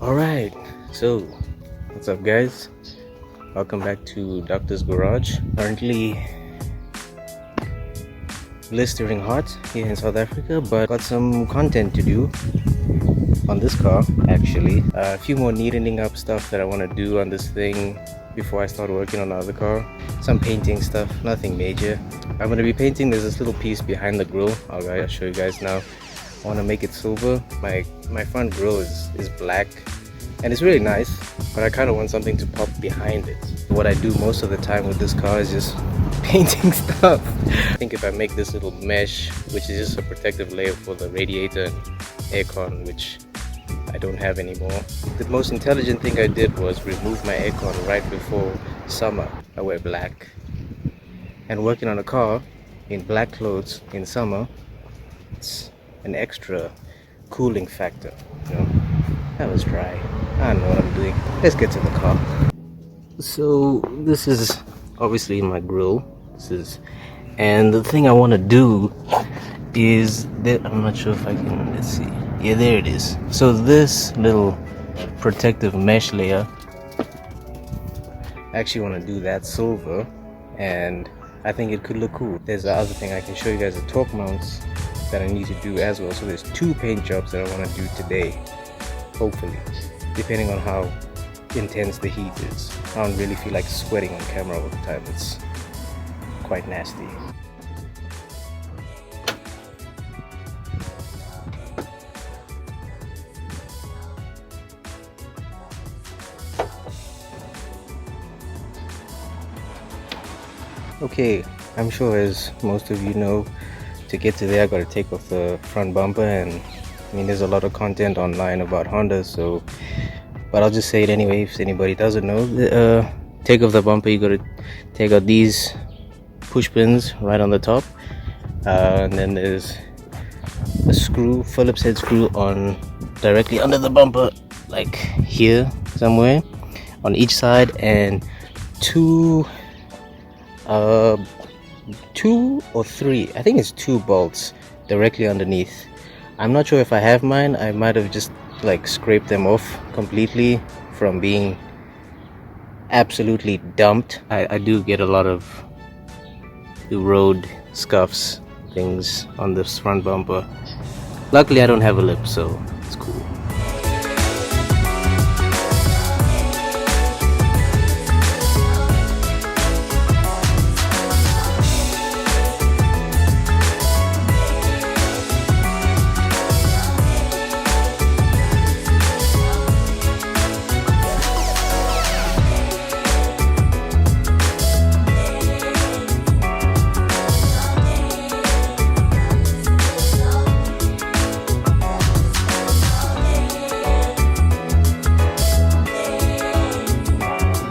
Alright, so what's up guys? Welcome back to Doctor's Garage. Currently blistering hot here in South Africa, but got some content to do on this car actually. A few more neatening up stuff that I want to do on this thing before I start working on the other car. Some painting stuff, nothing major. I'm going to be painting, there's this little piece behind the grille. I'll show you guys now. I want to make it silver. My front grille is black and it's really nice, but I kind of want something to pop behind it. What I do most of the time with this car is just painting stuff. I think if I make this little mesh, which is just a protective layer for the radiator and aircon, which I don't have anymore. The most intelligent thing I did was remove my aircon right before summer. I wear black, and working on a car in black clothes in summer, it's an extra cooling factor, you know. That was dry. I don't know what I'm doing. Let's get to the car. So this is obviously my grille. And the thing I want to do is that I'm not sure if I can, let's see. Yeah, there it is. So this little protective mesh layer, I actually want to do that silver, and I think it could look cool. There's the other thing, I can show you guys the torque mounts that I need to do as well. So there's 2 paint jobs that I want to do today, hopefully, depending on how intense the heat is. I don't really feel like sweating on camera all the time. It's quite nasty. Okay, I'm sure as most of you know, to get to there I gotta take off the front bumper, and I mean there's a lot of content online about Honda, so but I'll just say it anyway if anybody doesn't know. Take off the bumper, you gotta take out these push pins right on the top, and then there's a screw, Phillips head screw on directly under the bumper, like here somewhere on each side, and two or three, I think it's 2 bolts directly underneath. I'm not sure if I have mine. I might have just like scraped them off completely from being absolutely dumped. I do get a lot of the road scuffs things on this front bumper. Luckily I don't have a lip, so it's cool.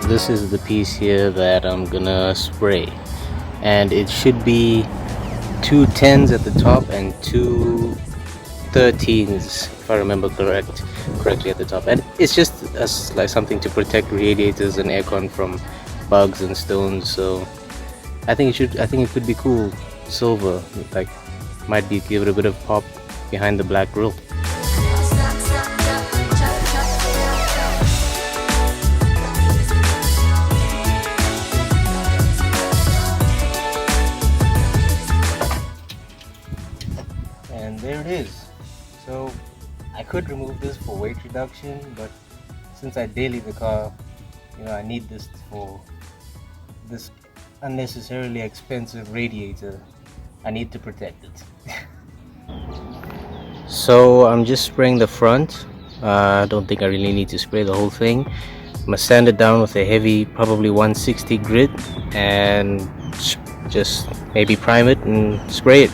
This is the piece here that I'm gonna spray, and it should be 2 10s at the top and 2 13s if I remember correctly at the top, and it's just like something to protect radiators and aircon from bugs and stones. So I think it could be cool silver, like might be give it a bit of pop behind the black grille. And there it is. So I could remove this for weight reduction, but since I daily the car, you know, I need this for this unnecessarily expensive radiator. I need to protect it. So I'm just spraying the front. I don't think I really need to spray the whole thing. I'm gonna sand it down with a heavy, probably 160 grit, and just maybe prime it and spray it.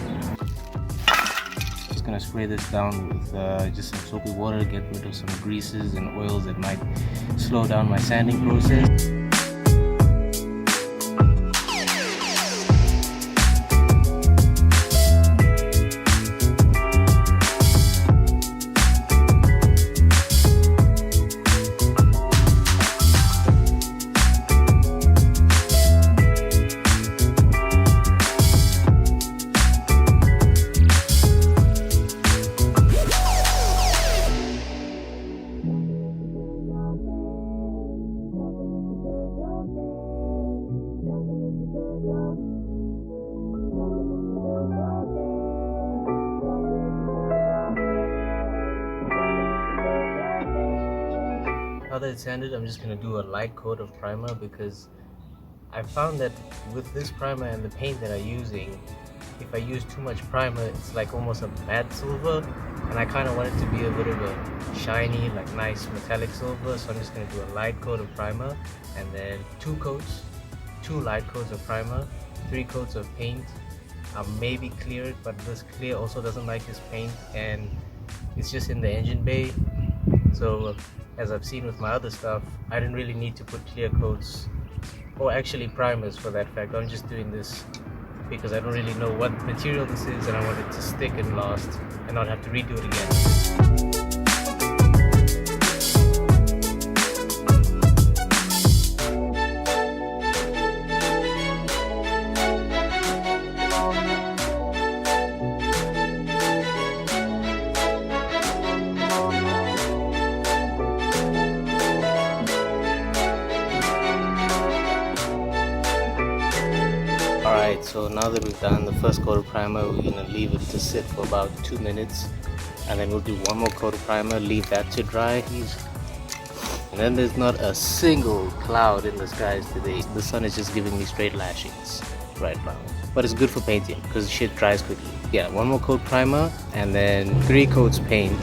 Gonna spray this down with just some soapy water, get rid of some greases and oils that might slow down my sanding process. that it's sanded, I'm just going to do a light coat of primer, because I found that with this primer and the paint that I'm using, if I use too much primer, it's like almost a matte silver, and I kind of want it to be a bit of a shiny, like nice metallic silver. So I'm just going to do a light coat of primer, and then two light coats of primer, 3 coats of paint. I'll maybe clear it, but this clear also doesn't like this paint, and it's just in the engine bay. So as I've seen with my other stuff, I didn't really need to put clear coats, or actually primers for that fact. I'm just doing this because I don't really know what material this is, and I want it to stick and last and not have to redo it again. Alright, so now that we've done the first coat of primer, we're going to leave it to sit for about 2 minutes, and then we'll do one more coat of primer, leave that to dry. And then there's not a single cloud in the skies today. The sun is just giving me straight lashings right now. But it's good for painting because shit dries quickly. Yeah, one more coat primer and then 3 coats paint.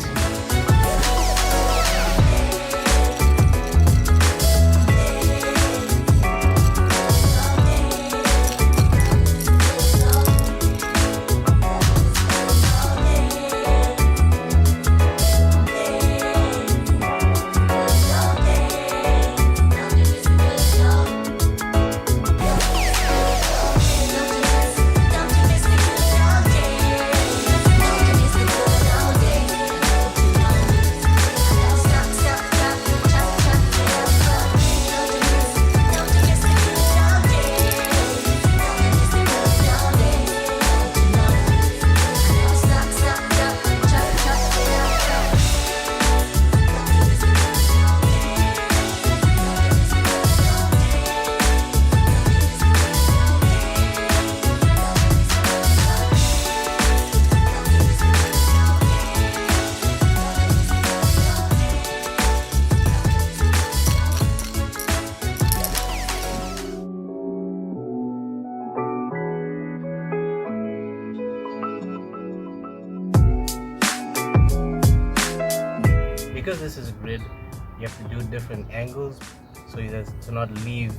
Because this is a grid, you have to do different angles so as to not leave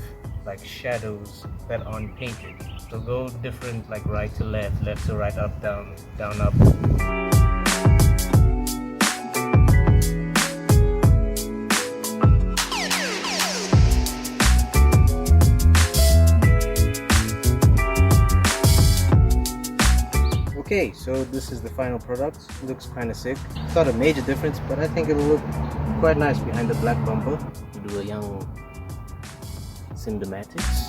like shadows that aren't painted. So go different, like right to left, left to right, up, down, down, up. Okay, so this is the final product. It looks kind of sick. It's not a major difference, but I think it'll look quite nice behind the black bumper. We'll do a young cinematics.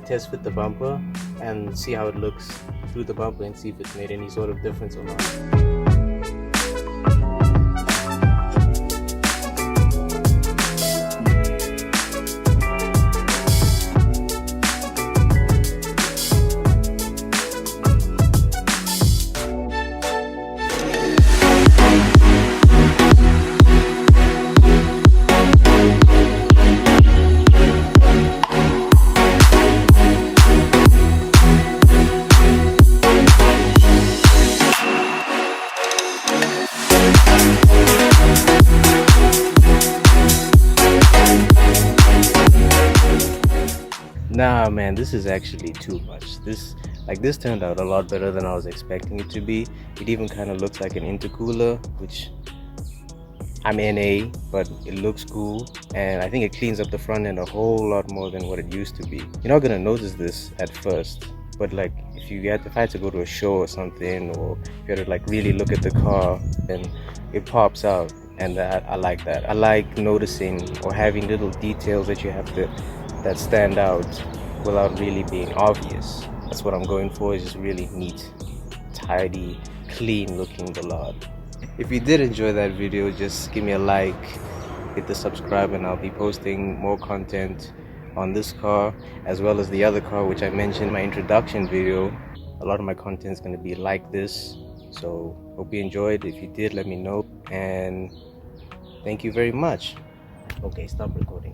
Test fit the bumper and see how it looks through the bumper and see if it's made any sort of difference or not. Nah man, this is actually too much. Like, this turned out a lot better than I was expecting it to be. It even kind of looks like an intercooler, which I'm NA, but it looks cool, and I think it cleans up the front end a whole lot more than what it used to be. You're not gonna notice this at first, but like if I had to go to a show or something, or if you had to like really look at the car, then it pops out, and I like that. I like noticing or having little details that you have to that stand out without really being obvious. That's what I'm going for, is just really neat, tidy, clean looking Ballade. If you did enjoy that video, just give me a like, hit the subscribe, and I'll be posting more content on this car as well as the other car which I mentioned in my introduction video. A lot of my content is going to be like this, so hope you enjoyed. If you did, let me know, and thank you very much. Okay, stop recording.